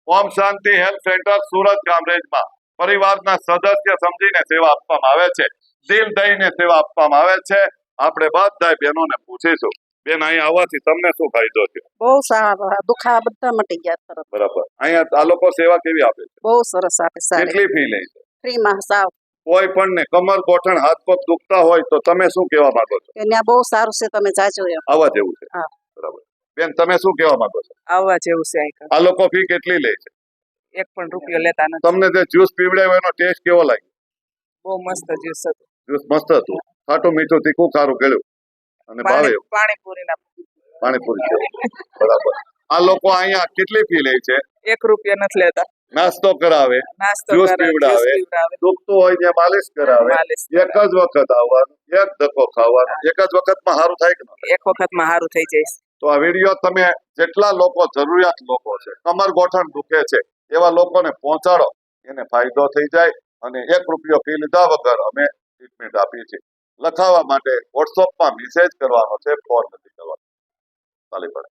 ઓમ શાંતિ health centre Surat કામરેજમાં પરિવારના સદસ્ય સમજીને સેવા આપવામાં આવે છે. દિલ દઈને સેવા આપવામાં આવે છે. આપણે બધા બહેનોને પૂછીશું, બેન અહીંયા આવવાથી તમને શું ફાયદો છે? બહુ સારા દુખા બધા મટી ગયા તરત. બરાબર. અહીંયા આ લોકો સેવા કેવી આપે છે? બહુ સરસ આપે, સારી કેટલી ફી લે છે? ફ્રીમાં સાવ. કોઈ પણ ને કમર ગોઠણ હાથ પગ દુખતા હોય તો તમે શું કહેવા માંગો છો? ત્યાં બહુ સારું છે, તમે જાજો એમ. આવવા જેવું છે. હા. બરાબર. બેન તમે શું કહેવા માંગો છો? આવવા જેવું છે. આ લોકો ફી કેટલી લે છે? 1 પણ રૂપિયો લેતા નથી. તમને જે જ્યુસ પીવડાવ્યો એનો ટેસ્ટ કેવો લાગ્યો? બહુ મસ્ત જ્યુસ હતું. જ્યુસ મસ્ત હતું. ખાટું મીઠું તીખું ખારું ગળ્યું અને ભાવે પાણીપુરી છે. બરાબર. આ લોકો અહીંયા કેટલી ફી લે છે? 1 રૂપિયો નથી લેતા. નાસ્તો કરાવે, જ્યુસ પીવડાવે, દુખતું હોય ત્યાં માલિશ કરાવે. એક જ વખત આવવાનું, એક ધક્કો ખાવાનો. એક જ વખતમાં સારું થાય કે એક વખતમાં સારું થઈ જાય. તો આ વિડીયો તમે જેટલા લોકો જરૂરિયાત લોકો છે, કમર ગોઠણ દુખે છે એવા લોકોને પહોંચાડો, એને ફાયદો થઈ જાય. અને 1 રૂપિયો ફી લીધા વગર અમે ટ્રીટમેન્ટ આપીએ છીએ. લખાવવા માટે વોટ્સઅપમાં મેસેજ કરવાનો છે, ફોન નથી કરવાનો. ચાલી પડે.